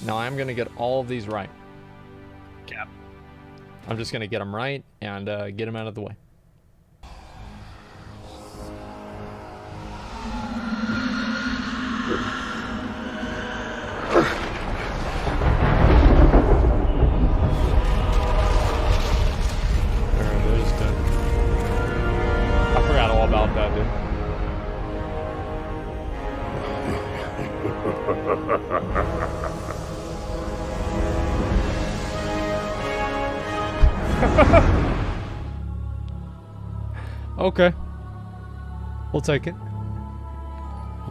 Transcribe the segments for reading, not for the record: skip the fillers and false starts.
Now I'm gonna get all of these right. Cap. I'm just gonna get them right and get them out of the way. I forgot all about that, dude. Okay. We'll take it.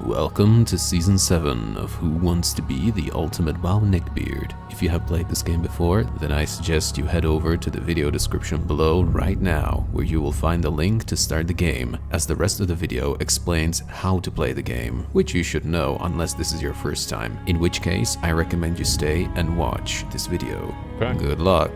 Welcome to Season 7 of Who Wants to Be the Ultimate WoW Neckbeard. If you have played this game before, then I suggest you head over to the video description below right now, where you will find the link to start the game, as the rest of the video explains how to play the game, which you should know unless this is your first time, in which case I recommend you stay and watch this video. Okay. Good luck!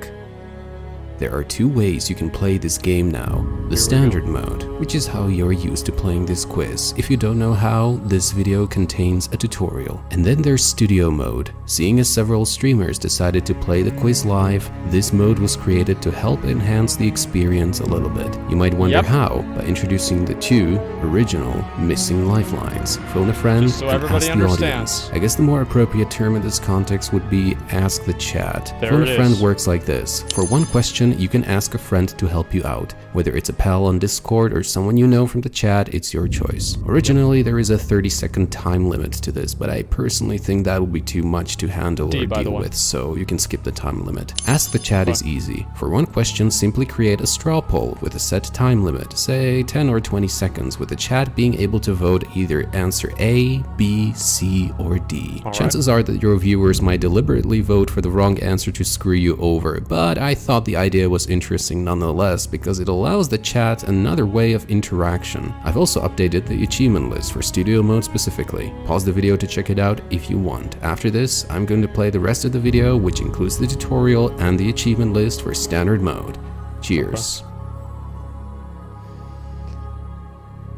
There are two ways you can play this game now. The standard mode, which is how you're used to playing this quiz. If you don't know how, this video contains a tutorial. And then there's studio mode. Seeing as several streamers decided to play the quiz live, this mode was created to help enhance the experience a little bit. You might wonder how, by introducing the two original missing lifelines. Phone a friend Just so and everybody ask the understands. audience. I guess the more appropriate term in this context would be ask the chat. There Phone it a friend is. works like this. For one question, you can ask a friend to help you out. Whether it's a pal on Discord or someone you know from the chat, it's your choice. Originally, there is a 30-second time limit to this, but I personally think that would be too much to handle or by the deal way. with, so you can skip the time limit. Ask the chat is easy. For one question, simply create a straw poll with a set time limit, say 10 or 20 seconds, with the chat being able to vote either answer A, B, C, or D. Chances are that your viewers might deliberately vote for the wrong answer to screw you over, but I thought the idea was interesting nonetheless because it allows the chat another way of interaction. I've also updated the achievement list for studio mode specifically. Pause the video to check it out if you want. After this, I'm going to play the rest of the video, which includes the tutorial and the achievement list for standard mode. Cheers.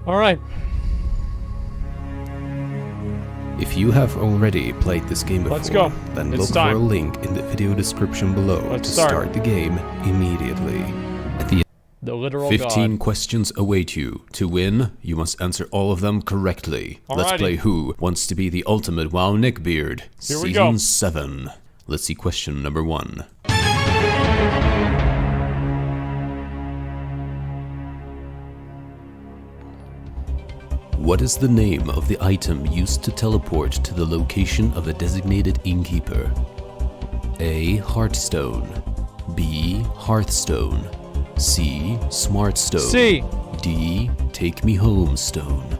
Alright. If you have already played this game before, Let's go. then It's look time. for a link in the video description below Let's to start. start the game immediately. At the The literal 15 god. questions await you. To win, you must answer all of them correctly. Let's Alrighty. play Who Wants to Be the Ultimate WoW Neckbeard. Here we Season go. 7. Let's see question number 1. What is the name of the item used to teleport to the location of a designated innkeeper? A. Heartstone. B. Hearthstone. C. Smartstone. C. D. Take Me Home Stone.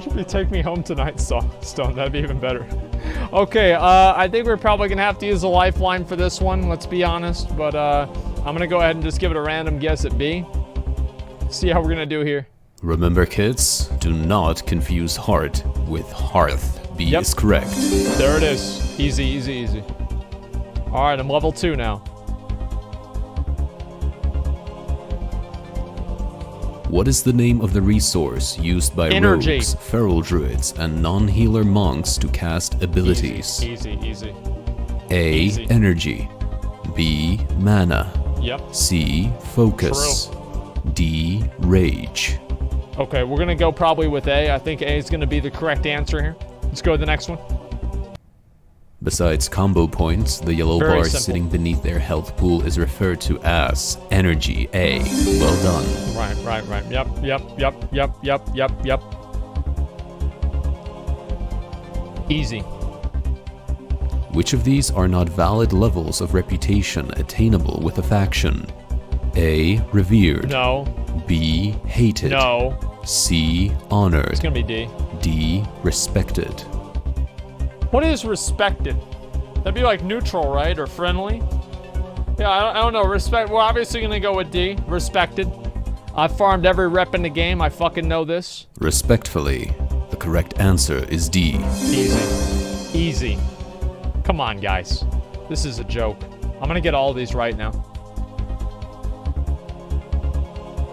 Should be Take Me Home Tonight Stone. That'd be even better. Okay, I think we're probably gonna have to use a lifeline for this one, let's be honest. But I'm gonna go ahead and just give it a random guess at B. See how we're gonna do here. Remember, kids, do not confuse heart with hearth. B Yep. is correct. There it is. Easy, easy, easy. Alright, I'm level 2 now. What is the name of the resource used by Energy. rogues, feral druids, and non-healer monks to cast abilities? Easy, easy. A. Easy. Energy. B. Mana. Yep. C. Focus. D. Rage. Okay, we're gonna go probably with A. I think A is gonna be the correct answer here. Let's go to the next one. Besides combo points, the yellow Very bar simple. sitting beneath their health pool is referred to as Energy A. Well done. Right. Yep. Easy. Which of these are not valid levels of reputation attainable with a faction? A. Revered. No. B. Hated. No. C. Honored. It's gonna be D. D. Respected. What is respected? That'd be like neutral, right? Or friendly? Yeah, I don't know. Respect. We're obviously gonna go with D. Respected. I've farmed every rep in the game. I fucking know this. Respectfully, the correct answer is D. Easy. Easy. Come on, guys. This is a joke. I'm gonna get all these right now.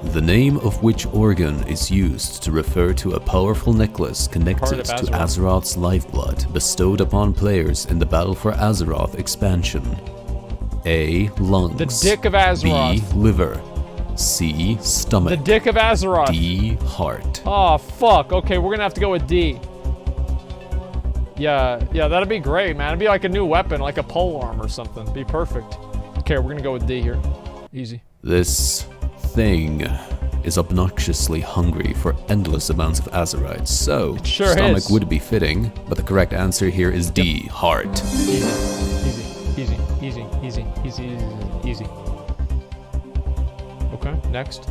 The name of which organ is used to refer to a powerful necklace connected to Azeroth's lifeblood bestowed upon players in the Battle for Azeroth expansion? A. Lungs. The dick of Azeroth. B. Liver. C. Stomach. The dick of Azeroth. D. Heart. Oh, fuck. Okay, we're gonna have to go with D. Yeah, that'd be great, man. It'd be like a new weapon, like a polearm or something. It'd be perfect. Okay, we're gonna go with D here. Easy. This thing is obnoxiously hungry for endless amounts of azerites, so sure stomach is. would be fitting, but the correct answer here is D. Heart. Easy. Okay, next.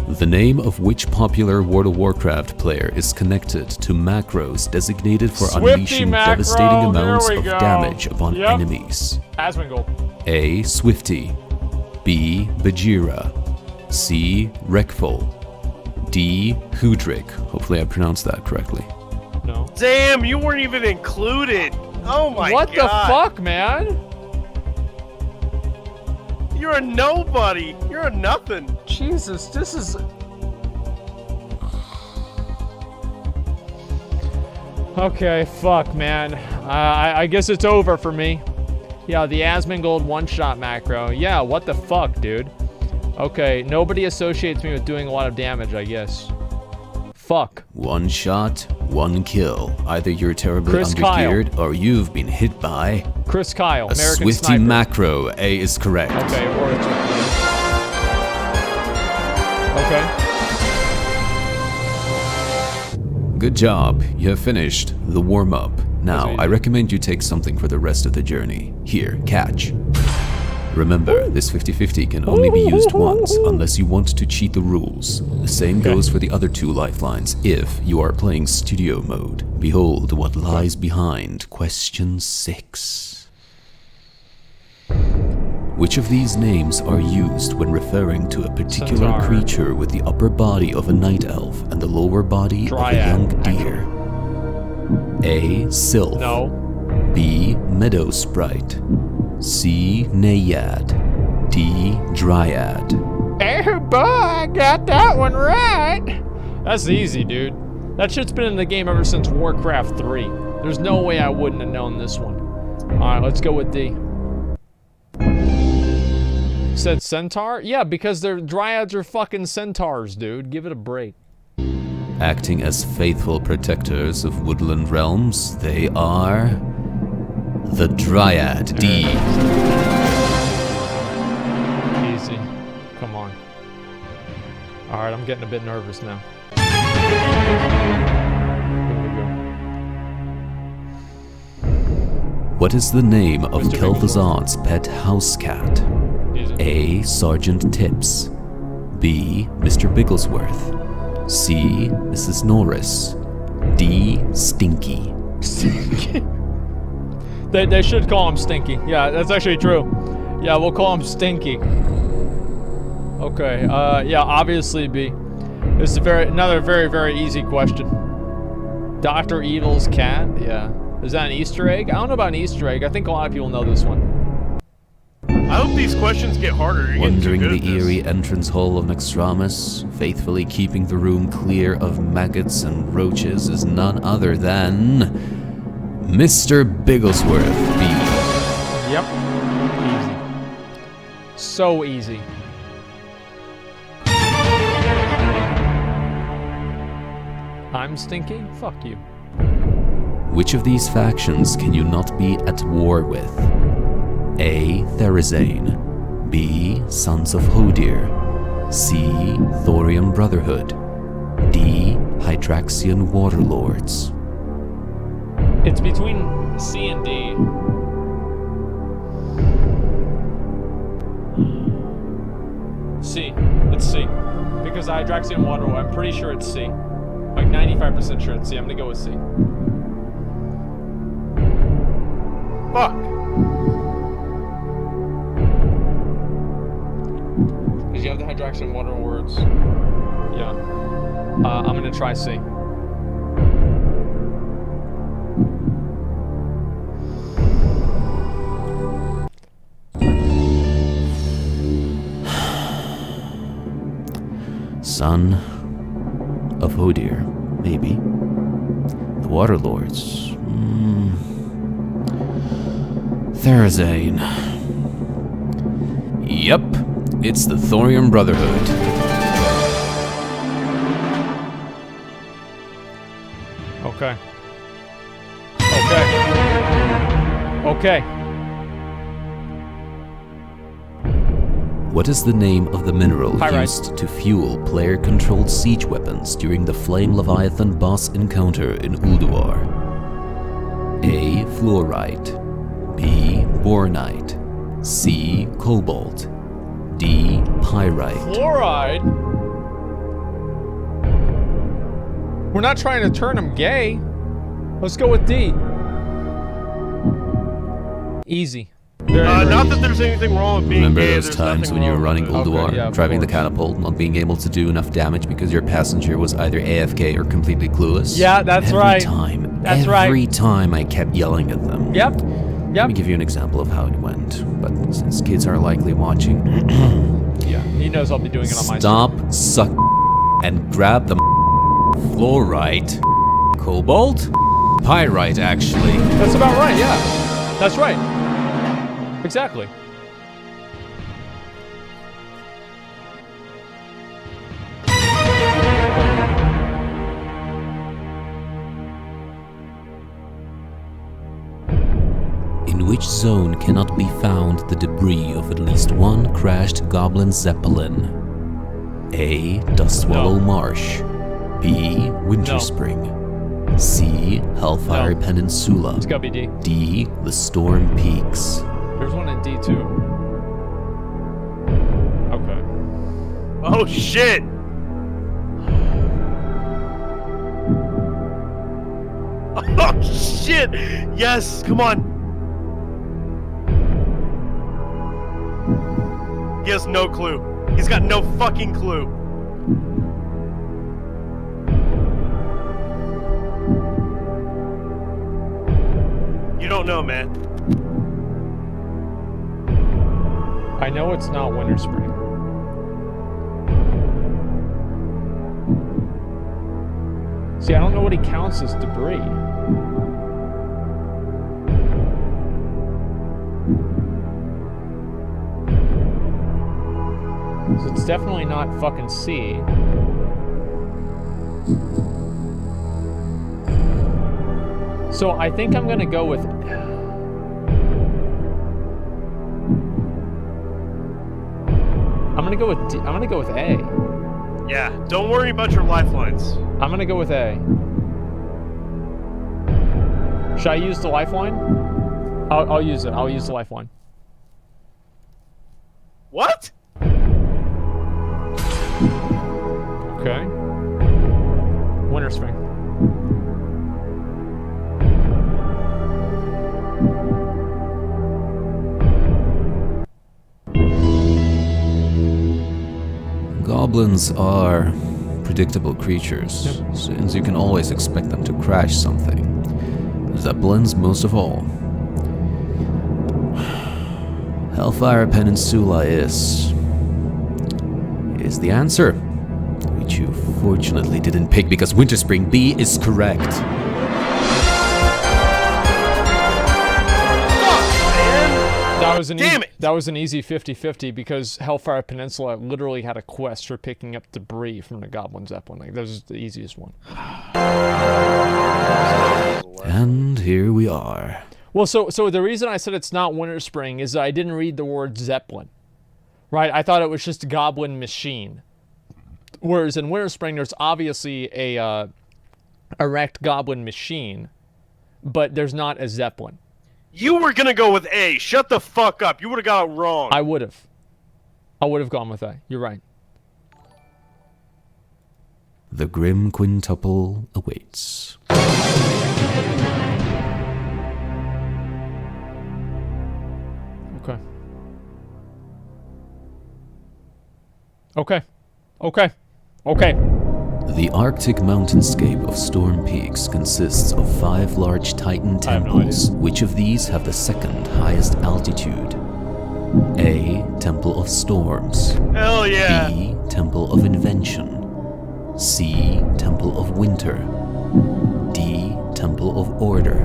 The name of which popular World of Warcraft player is connected to macros designated for Swifty unleashing macro. devastating amounts There of we go. damage upon Yep. enemies? Asmongold. A. Swifty. B. Bajira. C. Rekful. D. Hudrik. Hopefully I pronounced that correctly. No. Damn, you weren't even included. Oh my What god. the fuck, man? You're a nobody. You're a nothing. Jesus, this is... Okay, fuck, man. I guess it's over for me. Yeah, the Asmongold one-shot macro. Yeah, what the fuck, dude? Okay, nobody associates me with doing a lot of damage, I guess. Fuck. One shot, one kill. Either you're terribly Chris undergeared or you've been hit by Chris Kyle, a American Swifty Sniper. macro. A is correct. Okay, or it's... Okay. Good job. You have finished the warm-up. Now, I recommend you take something for the rest of the journey. Here, catch. Remember, this 50-50 can only be used once, unless you want to cheat the rules. The same goes for the other two lifelines, if you are playing studio mode. Behold what lies behind question 6. Which of these names are used when referring to a particular Centaur. creature with the upper body of a night elf and the lower body Dryad, of a young deer? A. Sylph. No. B. Meadow Sprite. C. Naiad. D. Dryad. Oh boy, I got that one right. That's easy, dude. That shit's been in the game ever since Warcraft 3. There's no way I wouldn't have known this one. Alright, let's go with D. Said centaur? Yeah, because their dryads are fucking centaurs, dude. Give it a break. Acting as faithful protectors of woodland realms, they are the Dryad. D. Easy. Come on. Alright, I'm getting a bit nervous now. Here we go. What is the name of Mr. Kel'Thuzad's pet house cat? Easy. A. Sergeant Tips. B. Mr. Bigglesworth. C. Mrs. Norris. D. Stinky. Stinky. They should call him Stinky. Yeah, that's actually true. Yeah, we'll call him Stinky. Okay, yeah, obviously B. This is another very easy question. Dr. Evil's cat? Yeah. Is that an Easter egg? I don't know about an Easter egg. I think a lot of people know this one. I hope these questions get harder. You're getting too Wandering good the at this. eerie entrance hall of Naxxramas, faithfully keeping the room clear of maggots and roaches is none other than Mr. Bigglesworth. B. Yep. Easy. So easy. I'm Stinky? Fuck you. Which of these factions can you not be at war with? A. Therizane. B. Sons of Hodir. C. Thorium Brotherhood. D. Hydraxian Waterlords. It's between C and D. C. It's C. Because Hydraxian Water, I'm pretty sure it's C. Like 95% sure it's C. I'm gonna go with C. Fuck. Because you have the Hydraxian Water words. Yeah. I'm gonna try C. Son of Hodir, maybe. The Water Lords. Therazane. Yep, it's the Thorium Brotherhood. Okay. Okay. What is the name of the mineral Pyrite. used to fuel player-controlled siege weapons during the Flame Leviathan boss encounter in Ulduar? A. Fluorite. B. Bornite. C. Cobalt. D. Pyrite. Fluoride? We're not trying to turn him gay. Let's go with D. Easy. Not that there's anything wrong with being Remember gay. those There's times nothing when you were wrong running with it. Ulduar, Okay, yeah, of driving the course. catapult, not being able to do enough damage because your passenger was either AFK or completely clueless? Yeah, that's right. Every time I kept yelling at them. Yep. Let me give you an example of how it went, but since kids are likely watching, Yeah, he knows I'll be doing it on my stop, suck, and grab the fluorite. Cobalt? Pyrite, actually. That's about right, yeah. That's right. Exactly. In which zone cannot be found the debris of at least one crashed Goblin Zeppelin? A. Dustwallow Marsh. B. Winterspring. C. Hellfire No. Peninsula. It's gotta be D. D. The Storm Peaks. There's one in D too. Okay. Oh shit! Oh shit! Yes, come on. He has no clue. He's got no fucking clue. You don't know, man. I know it's not Winter Spring. See, I don't know what he counts as debris. So it's definitely not fucking C. So I think I'm gonna go with... I'm gonna go with D. I'm gonna go with A. Yeah, don't worry about your lifelines. I'm gonna go with A. Should I use the lifeline? I'll use it. I'll use the lifeline. What? Okay. Winter Spring. Goblins are predictable creatures, since you can always expect them to crash something. Zeppelins most of all. Hellfire Peninsula is the answer, which you fortunately didn't pick because Winterspring B is correct. Damn it! That was an easy 50-50 because Hellfire Peninsula literally had a quest for picking up debris from the Goblin Zeppelin. Like, that was the easiest one. And here we are. Well, so the reason I said it's not Winter Spring is that I didn't read the word Zeppelin. Right? I thought it was just a Goblin machine. Whereas in Winter Spring, there's obviously a erect Goblin machine, but there's not a Zeppelin. You were gonna go with A. Shut the fuck up. You would have got it wrong. I would have gone with A. You're right. The Grim Quintuple awaits. Okay. Okay. Okay. Okay. The Arctic mountainscape of Storm Peaks consists of 5 large Titan I have no temples. Which of these have the second highest altitude? A. Temple of Storms. Hell yeah. B. Temple of Invention. C. Temple of Winter. D. Temple of Order.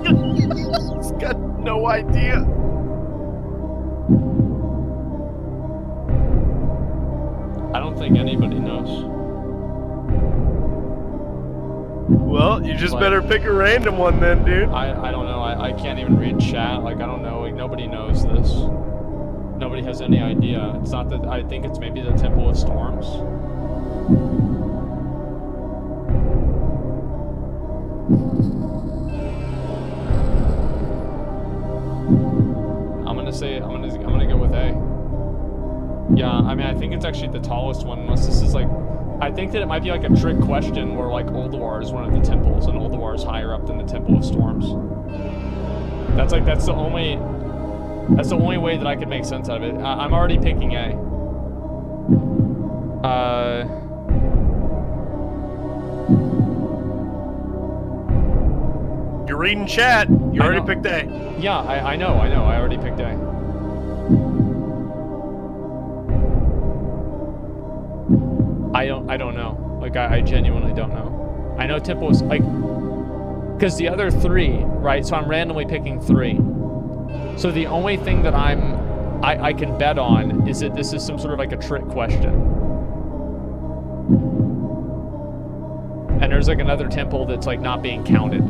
He's got no idea. I don't think anybody knows. Well, you just Like- better pick a random one then, dude. I don't know. I can't even read chat. Like, I don't know. Like, nobody knows this. Nobody has any idea. It's not that. I think it's maybe the Temple of Storms. I'm gonna go with A. Yeah, I mean, I think it's actually the tallest one, unless this is like, I think that it might be like a trick question where like Ulduar is one of the temples, and Ulduar is higher up than the Temple of Storms. That's the only way that I could make sense out of it. I'm already picking A. You're reading chat. You I already know. picked A. Yeah, I know. I already picked A. I don't know. Like, I genuinely don't know. I know Temple is, like, because the other three, right? So I'm randomly picking 3. So the only thing that I can bet on is that this is some sort of like a trick question. And there's like another temple that's like not being counted.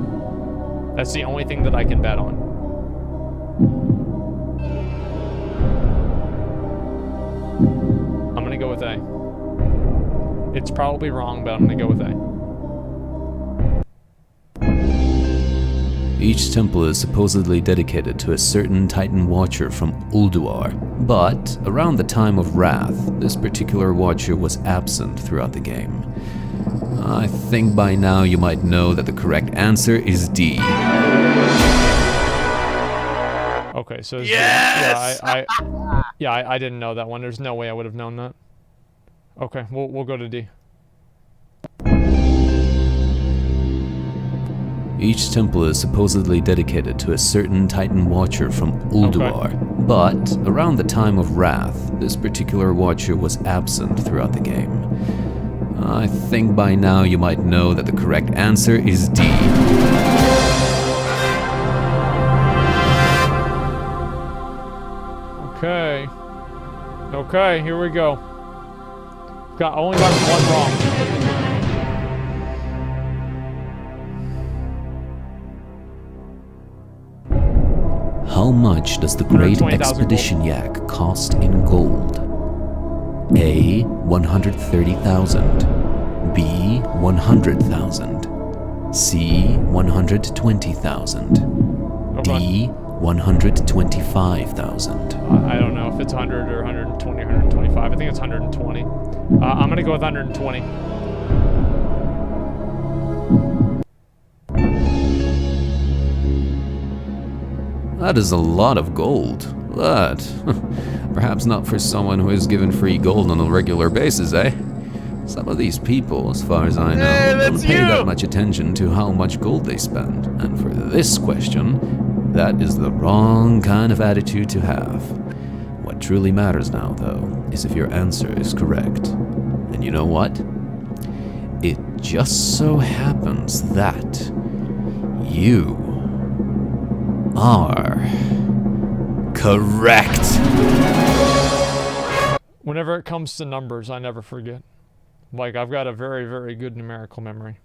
That's the only thing that I can bet on. I'm gonna go with A. It's probably wrong, but I'm gonna go with A. Each temple is supposedly dedicated to a certain Titan Watcher from Ulduar, but around the time of Wrath, this particular Watcher was absent throughout the game. I think by now you might know that the correct answer is D. Okay, so it's Yes! I didn't know that one. There's no way I would have known that. Okay, we'll go to D. Each temple is supposedly dedicated to a certain Titan Watcher from Ulduar, but around the time of Wrath, this particular Watcher was absent throughout the game. I think by now you might know that the correct answer is D. Okay. Okay, here we go. Only got one wrong. How much does the Great 120,000 Expedition Yak cost in gold? A. 130,000. B. 100,000. C. 120,000. D. 125,000. I don't know if it's 100 or 120 or 125. I think it's 120. I'm gonna go with 120. That is a lot of gold. But perhaps not for someone who is given free gold on a regular basis, eh? Some of these people, as far as I know, Hey, don't that's pay you! that much attention to how much gold they spend. And for this question, that is the wrong kind of attitude to have. What truly matters now, though, is if your answer is correct. And you know what? It just so happens that you are correct. Whenever it comes to numbers, I never forget. Like, I've got a very, very good numerical memory.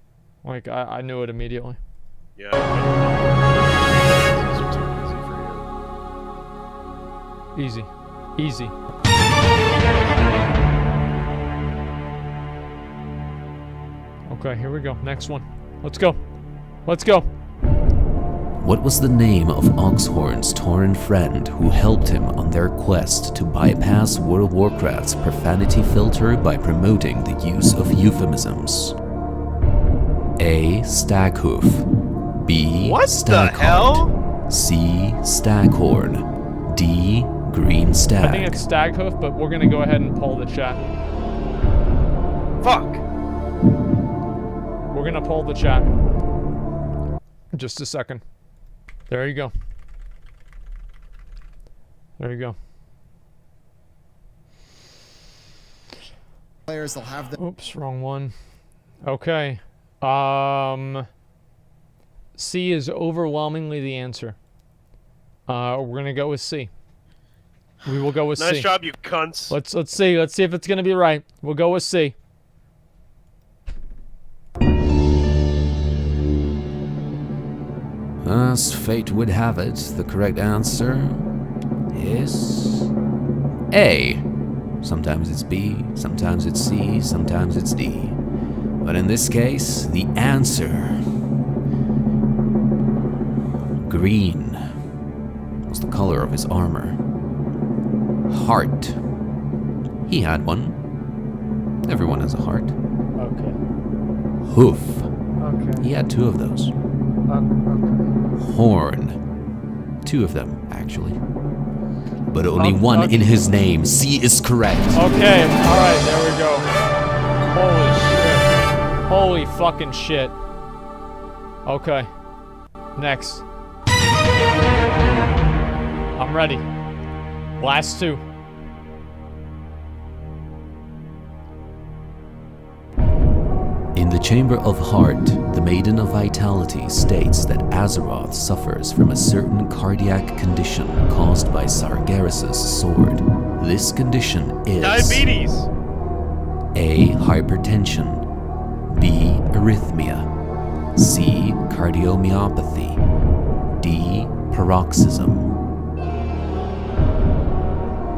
Like, I knew it immediately. Yeah. These are too easy for you. Easy. Easy. Okay, here we go. Next one. Let's go. Let's go. What was the name of Oxhorn's Tauren friend who helped him on their quest to bypass World of Warcraft's profanity filter by promoting the use of euphemisms? A. Staghoof. B. What the Stagheart. hell? C. Staghorn. D. Green Stag. I think it's Staghoof, but we're gonna go ahead and poll the chat. Fuck. We're gonna poll the chat. Just a second. There you go. There you go. players. They'll have the. Oops, wrong one. Okay. C is overwhelmingly the answer. We're gonna go with C. We will go with C. Nice job, you cunts. Let's see. Let's see if it's gonna be right. We'll go with C. As fate would have it, the correct answer is A. Sometimes it's B, sometimes it's C, sometimes it's D. But in this case, the answer, green, was the color of his armor. Heart. He had one. Everyone has a heart. Okay. Hoof. Okay. He had 2 of those. Okay. Horn. 2 of them, actually. But only one okay. in his name. C is correct. Okay. All right. There we go. Holy shit. Holy fucking shit. Okay. Next. I'm ready. Last 2. In the Chamber of Heart, the Maiden of Vitality states that Azeroth suffers from a certain cardiac condition caused by Sargeras' sword. This condition is Diabetes. A. Hypertension, B. Arrhythmia, C. Cardiomyopathy, D. Paroxysm.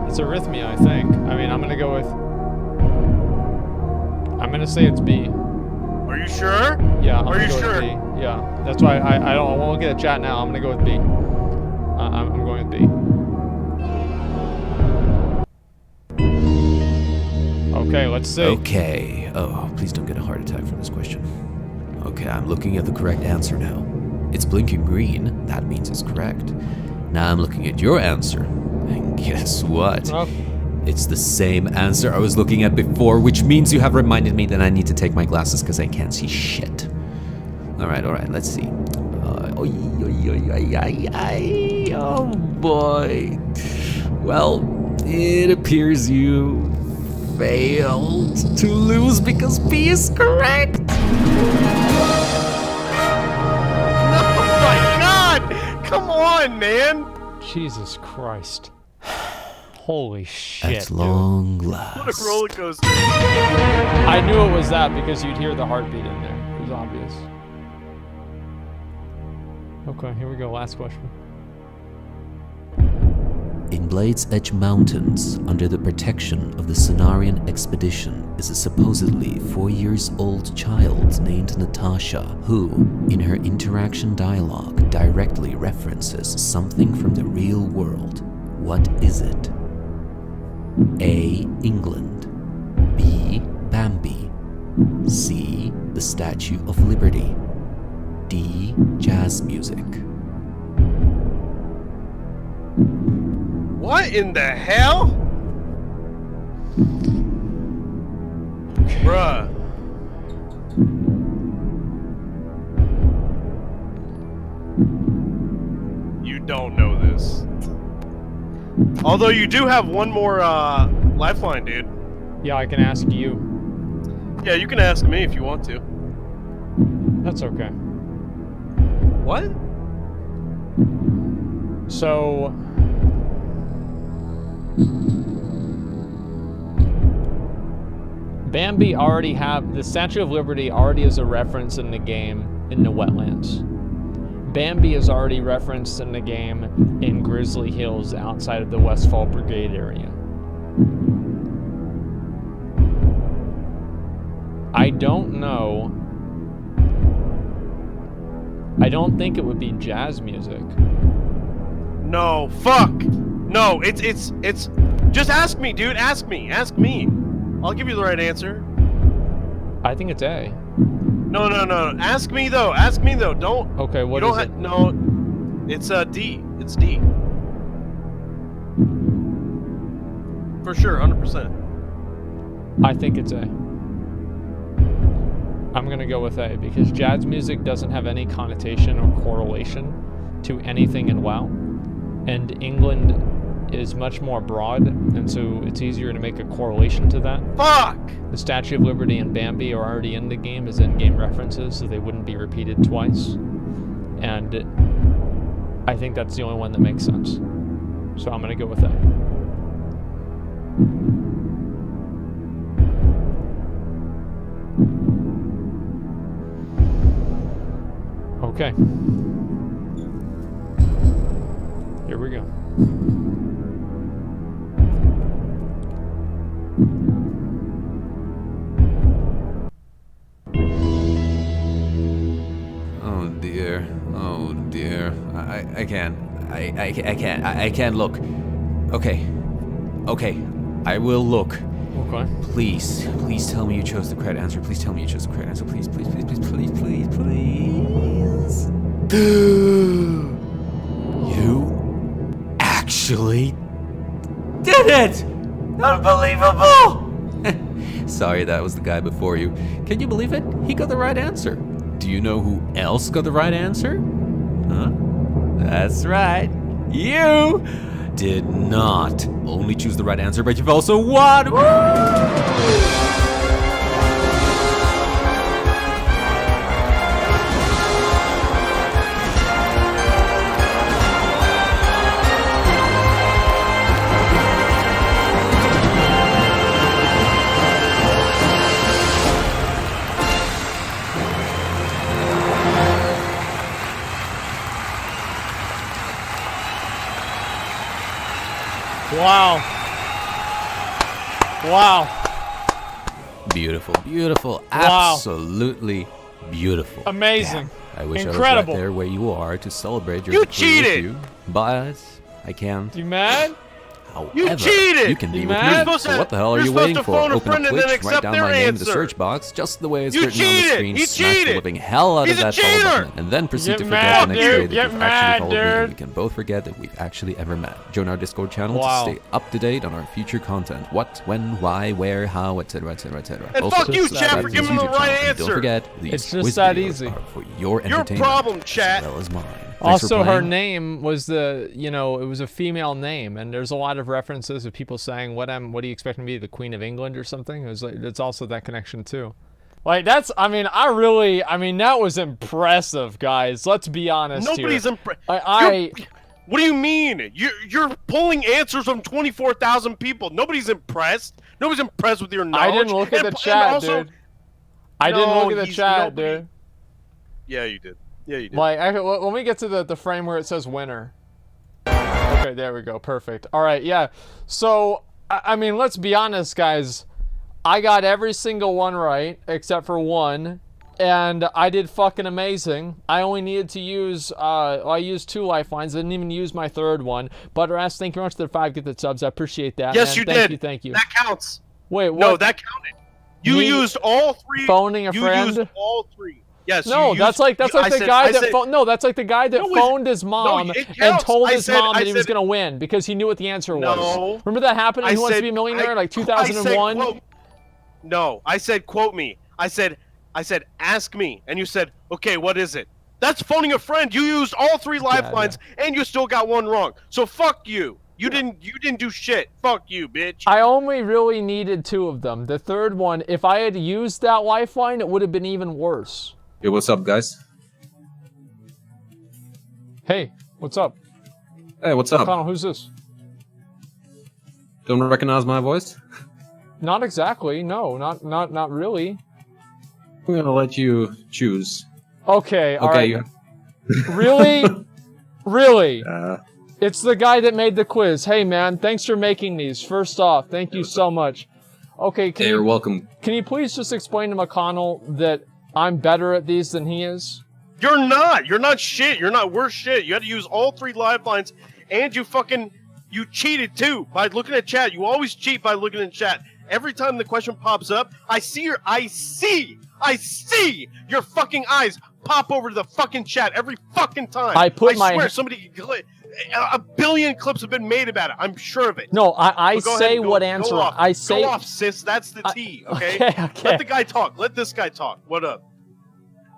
It's arrhythmia, I think. I mean, I'm gonna go with. I'm gonna say it's B. Are you sure? Yeah. I'm Are gonna you go sure? With B. Yeah. That's why I won't get a chat now. I'm gonna go with B. I'm going with B. Okay, let's see. Okay. Oh, please don't get a heart attack from this question. Okay, I'm looking at the correct answer now. It's blinking green. That means it's correct. Now I'm looking at your answer. And guess what? Oh. It's the same answer I was looking at before, which means you have reminded me that I need to take my glasses because I can't see shit. Alright, let's see. Oh boy. Well, it appears you failed to lose because B is correct. Oh my god! Come on, man! Jesus Christ. Holy shit. At long What a last. roller coaster. I knew it was that because you'd hear the heartbeat in there. It was obvious. Okay, here we go. Last question. In Blade's Edge Mountains, under the protection of the Cenarian expedition, is a supposedly 4-year-old child named Natasha, who, in her interaction dialogue, directly references something from the real world. What is it? A. England, B. Bambi, C. The Statue of Liberty, D. Jazz music. What in the hell? Bruh. You don't know this. Although you do have one more lifeline, dude. Yeah, I can ask you. Yeah, you can ask me if you want to. That's okay. What? So... Bambi already the Statue of Liberty already is a reference in the game in the wetlands. Bambi is already referenced in the game in Grizzly Hills outside of the Westfall Brigade area. I don't know. I don't think it would be jazz music. No, fuck. No, it's just ask me, dude. Ask me. I'll give you the right answer. I think it's A. No. Ask me though. Don't. Okay, what you is don't it? No, it's D. It's D. For sure, 100%. I think it's A. I'm gonna go with A because jazz music doesn't have any connotation or correlation to anything in WoW, and England is much more broad, and so it's easier to make a correlation to that. Fuck! The Statue of Liberty and Bambi are already in the game as in-game references, so they wouldn't be repeated twice. And I think that's the only one that makes sense. So I'm gonna go with that. Okay. Here we go. Oh dear. Oh dear. I can't. I can't look. Okay. Okay. I will look. Okay. Please tell me you chose the correct answer. Please tell me you chose the correct answer. Please, please, please, please, please, please, please. You actually did it! Unbelievable! Sorry, that was the guy before you. Can you believe it? He got the right answer. Do you know who else got the right answer? Huh? That's right. You did not only choose the right answer, but you've also won! Woo! Wow. Wow. Beautiful, beautiful, Wow. absolutely beautiful. Amazing. Damn. I wish Incredible. I was right there where you are to celebrate your You victory with cheated! you, but I can't. You mad? However, You cheated! You can be You with mad? me. So what the hell are you waiting for? phone a Open up friend and then Twitch, write accept down their my name in the answer. search box, just the way it's You written on the cheated! screen. He Smash the cheated! living hell out He's of a that follow cheater! button, and then proceed Get to forget mad, the next day dude. that Get you've mad, actually followed me, and dude. we can both forget that we've actually ever met. Join our Discord channel Wow. to stay up to date on our future content. What, when, why, where, how, etc., etc., etc. And fuck you, chat, for subscribe to giving this him the YouTube right channel, and answer. Don't forget, these It's just quiz that videos easy. are for your Your entertainment problem, chat. as well as mine. Thanks for Also, her playing. name was it was a female name, and there's a lot of references of people saying, what do you expect me to be, the Queen of England or something? It was like, it's also that connection too. Like, that was impressive, guys. Let's be honest Nobody's here. impressed. What do you mean? You're pulling answers from 24,000 people. Nobody's impressed. Nobody's impressed with your knowledge. I didn't look at the chat, dude. I didn't look at the chat, dude. Yeah, you did. Yeah, you did. Like, when we get to the frame where it says winner. Okay, there we go. Perfect. All right, yeah. So, I mean, let's be honest, guys. I got every single one right, except for one. And I did fucking amazing. I only needed to use, I used 2 lifelines. I didn't even use my third one. Butterass, thank you very much for the 5 gifted subs. I appreciate that. Yes, man. you Thank did. you, thank you. That counts. Wait, what? No, that counted. You Me used all 3. phoning a friend? You used all 3. Yes. No, that's like the guy that phoned his mom it and counts. told his mom that he was said- gonna win because he knew what the answer was. No. Remember that happened in Who Wants to said- Be a Millionaire, like I said, 2001? quote- No, I said quote me. I said ask me, and you said, okay, what is it? That's phoning a friend. You used all 3 lifelines, and you still got 1 wrong. So fuck you. You didn't do shit. Fuck you, bitch. I only really needed 2 of them. The third one, if I had used that lifeline, it would have been even worse. Hey, what's up, guys? Hey, what's up? Hey, what's up? Connell, who's this? Don't recognize my voice? Not exactly. No, not really. We're gonna let you choose. Okay, all Okay, right. Really? Really? you. It's the guy that made the quiz. Hey, man, thanks for making these. First off, thank you so much. Okay, Hey, you're welcome. can you please just explain to McConnell that I'm better at these than he is? You're not. You're not shit. You're not worth shit. You had to use all 3 lifelines, and you cheated too by looking at chat. You always cheat by looking at chat. Every time the question pops up, I see your fucking eyes pop over to the fucking chat every fucking time. I swear somebody. A billion clips have been made about it. I'm sure of it. No, I But go say ahead, what go answer. off. I say. Go off, sis. That's the T. Okay. Okay. Let the guy talk. Let this guy talk. What up?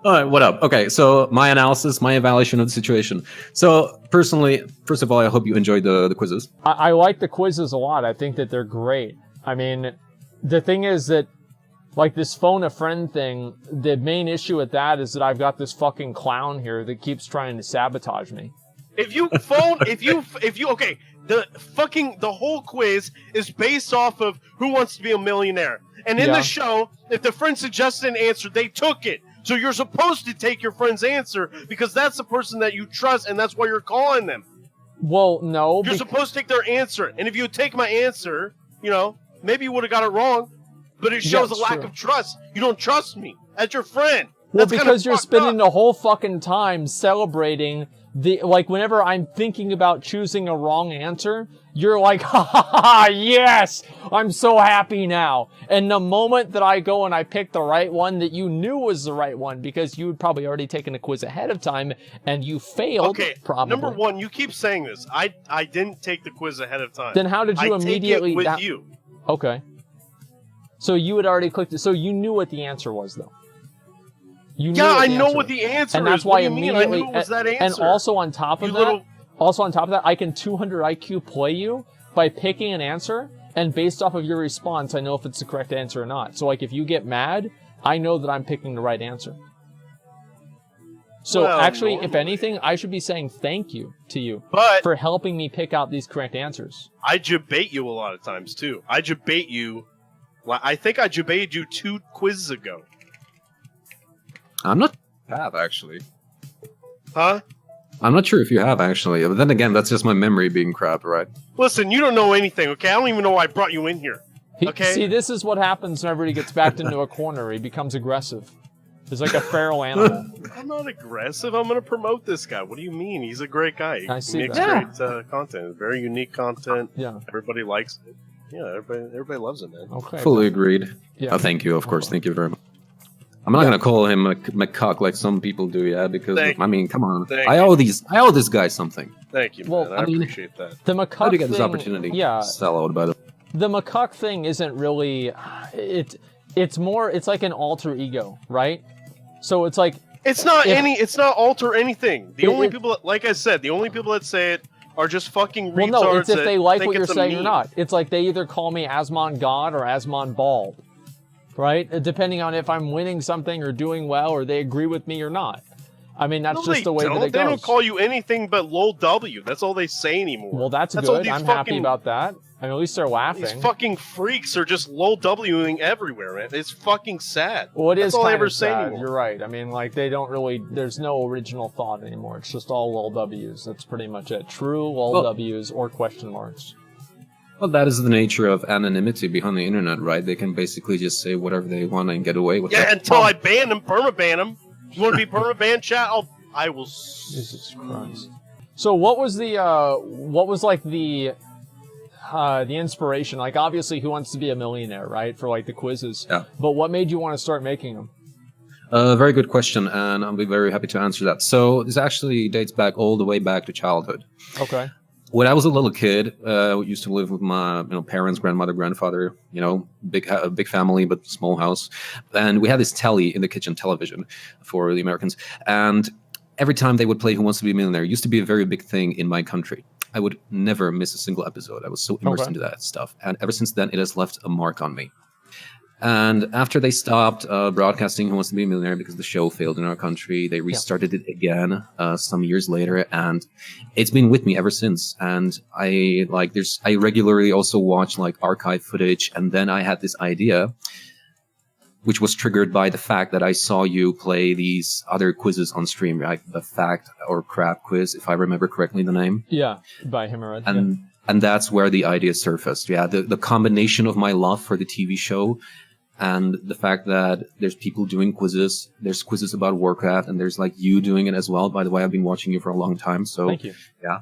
All right, what up? Okay, so my analysis, my evaluation of the situation. So personally, first of all, I hope you enjoyed the quizzes. I like the quizzes a lot. I think that they're great. I mean, the thing is that, like, this phone a friend thing, the main issue with that is that I've got this fucking clown here that keeps trying to sabotage me. If you okay, the whole quiz is based off of Who Wants to Be a Millionaire. And in the show, if the friend suggested an answer, they took it. So you're supposed to take your friend's answer because that's the person that you trust and that's why you're calling them. Well, no. You're supposed to take their answer. And if you take my answer, you know, maybe you would have got it wrong, but it shows a lack of trust. You don't trust me as your friend. Well, because you're spending the whole fucking time celebrating like, whenever I'm thinking about choosing a wrong answer, you're like, ha ha ha, yes, I'm so happy now. And the moment that I go and I pick the right one that you knew was the right one, because you had probably already taken a quiz ahead of time and you failed, probably. Number one, you keep saying this. I didn't take the quiz ahead of time. Then how did you immediately... take it with you. Okay. So you had already clicked it. So you knew what the answer was, though. I know what the answer is. And that's why immediately I knew it was that answer. And also on top of that, I can 200 IQ play you by picking an answer, and based off of your response, I know if it's the correct answer or not. So, like, if you get mad, I know that I'm picking the right answer. So, actually, if anything, I should be saying thank you to you for helping me pick out these correct answers. I debate you a lot of times, too. I debate you. I think I debated you 2 quizzes ago. I'm not have actually. Huh? I'm not sure if you have actually, but then again, that's just my memory being crap, right? Listen, you don't know anything, okay? I don't even know why I brought you in here. Okay? See, this is what happens whenever he gets backed into a corner. He becomes aggressive. He's like a feral animal. I'm not aggressive. I'm going to promote this guy. What do you mean? He's a great guy. He makes great content. Very unique content. Yeah. Everybody likes it. Yeah, everybody loves it, man. Okay. Fully agreed. Yeah. Oh, thank you, of course. Thank you very much. I'm not gonna call him a McCuck like some people do, because I mean, come on. I owe this guy something. Thank you, man. Well, I appreciate that. The McCuck How do you get thing, this opportunity? Yeah. Sell out about it. The McCuck thing isn't really. It's more. It's like an alter ego, right? So it's like. It's not alter anything. The only people, like I said, the only people that say it are just fucking retards. Well, no, it's if they like what you're saying meme. or not. It's like they either call me Asmongold or Asmongold. Right? Depending on if I'm winning something or doing well, or they agree with me or not. I mean, that's just the way that it goes. They don't call you anything but lol W. That's all they say anymore. Well, that's good. I'm happy about that. I mean, at least they're laughing. These fucking freaks are just lol Wing everywhere, man. It's fucking sad. Well, it is that's all I kind ever of say sad. anymore. You're right. I mean, like, they don't really... There's no original thought anymore. It's just all lol Ws. That's pretty much it. True lol Ws or question marks. Well, that is the nature of anonymity behind the internet, right? They can basically just say whatever they want and get away with it. Yeah, until I ban them, permaban them. You want to be permaban, chat? I will. Jesus Christ. So what was the inspiration? Like, obviously, Who Wants to Be a Millionaire, right? For, like, the quizzes. Yeah. But what made you want to start making them? Very good question, and I'll be very happy to answer that. So this actually dates back all the way back to childhood. Okay. When I was a little kid, we used to live with my parents, grandmother, grandfather. Big family but small house, and we had this telly in the kitchen, television for the Americans. And every time they would play Who Wants to Be a Millionaire, it used to be a very big thing in my country. I would never miss a single episode. I was so immersed into that stuff, and ever since then, it has left a mark on me. And after they stopped broadcasting Who Wants to Be a Millionaire because the show failed in our country, they restarted it again some years later, and it's been with me ever since. And I regularly also watch like archive footage, and then I had this idea, which was triggered by the fact that I saw you play these other quizzes on stream, right? The fact or crap quiz, if I remember correctly the name. Yeah, by Himmerad. And that's where the idea surfaced. Yeah, the combination of my love for the TV show and the fact that there's people doing quizzes. There's quizzes about Warcraft, and there's like you doing it as well. By the way, I've been watching you for a long time, so thank you. Yeah.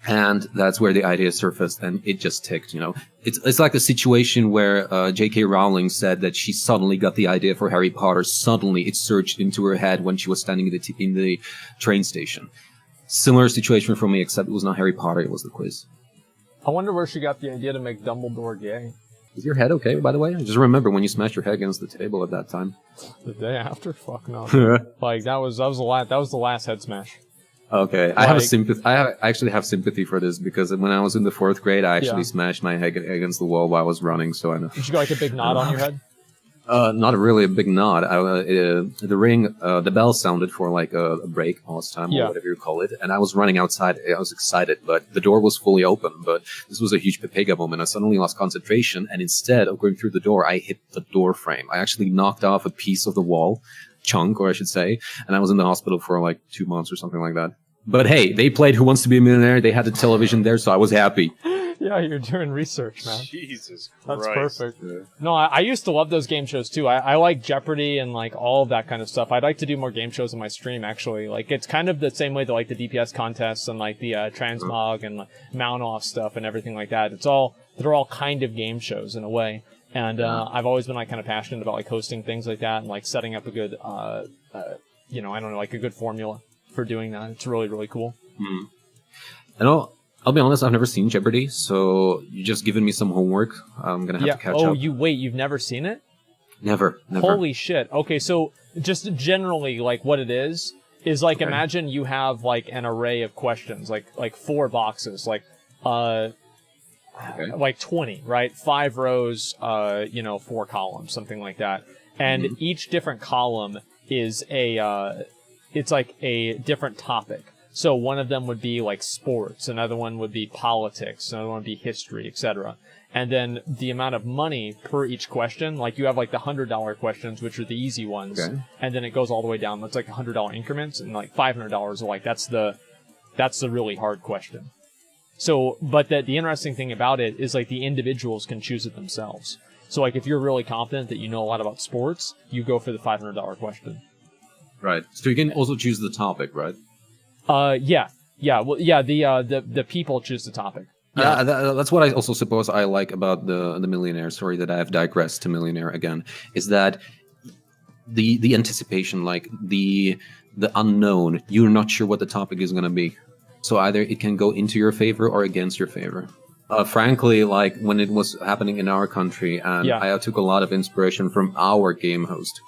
And that's where the idea surfaced, and it just ticked. It's like a situation where J.K. Rowling said that she suddenly got the idea for Harry Potter. Suddenly, it surged into her head when she was standing in the train station. Similar situation for me, except it was not Harry Potter; it was the quiz. I wonder where she got the idea to make Dumbledore gay. Is your head okay, by the way? I just remember when you smashed your head against the table at that time. The day after? Fuck no. Like, that was the last head smash. Okay, I have a sympathy. I actually have sympathy for this because when I was in the 4th grade, I actually smashed my head against the wall while I was running. So I know. Did you got like a big knot on your head? Not really a big knot. The ring, the bell sounded for like a break last time or whatever you call it, and I was running outside. I was excited, but the door was fully open. But this was a huge Pepega moment. I suddenly lost concentration, and instead of going through the door, I hit the door frame. I actually knocked off a piece of the wall, chunk, or I should say, and I was in the hospital for like 2 months or something like that. But hey, they played Who Wants to Be a Millionaire. They had the television there, so I was happy. Yeah, you're doing research, man. Jesus That's Christ. perfect. Yeah. No, I used to love those game shows too. I like Jeopardy and like all of that kind of stuff. I'd like to do more game shows on my stream, actually. Like, it's kind of the same way that like the DPS contests and like the transmog and mount off stuff and everything like that. They're all kind of game shows in a way. And I've always been like kind of passionate about like hosting things like that and like setting up a good, I don't know, like a good formula for doing that. It's really, really cool. And I'll be honest, I've never seen Jeopardy, so you're just giving me some homework. I'm gonna have to catch up. You've never seen it? Never. Holy shit. Okay, so just generally, like, what it is like, imagine you have, like, an array of questions, like 4 boxes, like 20, right? 5 rows, 4 columns, something like that. And each different column is it's like a different topic. So one of them would be like sports, another one would be politics, another one would be history, etc. And then the amount of money per each question, like you have like the $100 questions, which are the easy ones, and then it goes all the way down. That's like $100 increments, and like $500 are like that's the really hard question. So, but the interesting thing about it is like the individuals can choose it themselves. So like if you're really confident that you know a lot about sports, you go for the $500 question. Right. So you can also choose the topic, right? Yeah. Well, yeah. The people choose the topic. Yeah. That's what I also suppose I like about the Millionaire. Sorry that I have digressed to Millionaire again. Is that the anticipation, like the unknown. You're not sure what the topic is going to be. So either it can go into your favor or against your favor. Frankly, like when it was happening in our country, and I took a lot of inspiration from our game host.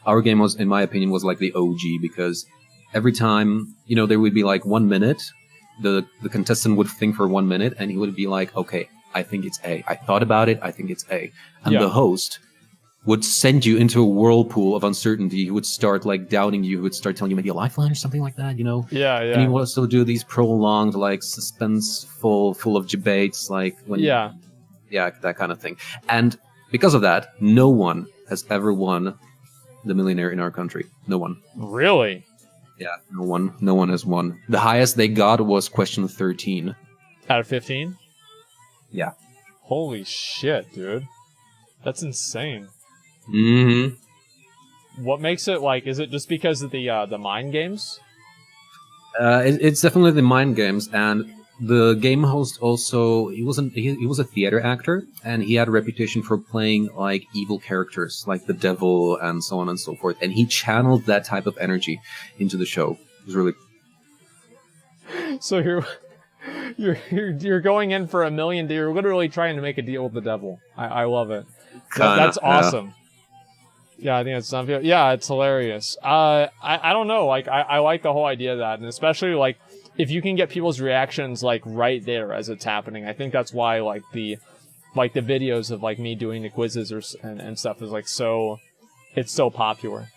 Our game was, in my opinion, was like the OG because every time, there would be like 1 minute, the contestant would think for 1 minute, and he would be like, okay, I think it's A. I thought about it, I think it's A. And the host would send you into a whirlpool of uncertainty. He would start like doubting you. He would start telling you maybe a lifeline or something like that, Yeah. And he would also do these prolonged, like suspenseful, full of debates, like when that kind of thing. And because of that, no one has ever won the Millionaire in our country. No one. Really? Yeah, no one has won. The highest they got was question 13. Out of 15? Yeah. Holy shit, dude. That's insane. Mm-hmm. What makes it like? Is it just because of the mind games? It's definitely the mind games, and the game host also he was a theater actor, and he had a reputation for playing like evil characters, like the devil and so on and so forth. And he channeled that type of energy into the show. It was really. So you're going in for $1 million. You're literally trying to make a deal with the devil. I love it. That's awesome. Yeah, I think it's something. Yeah, it's hilarious. I don't know. Like I like the whole idea of that, and especially like if you can get people's reactions like right there as it's happening. I think that's why like the videos of like me doing the quizzes and stuff is like it's so popular,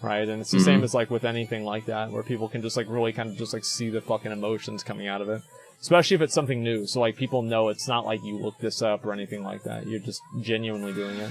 right? And it's the same as like with anything like that where people can just like really kind of just like see the fucking emotions coming out of it. Especially if it's something new. So like people know it's not like you looked this up or anything like that. You're just genuinely doing it.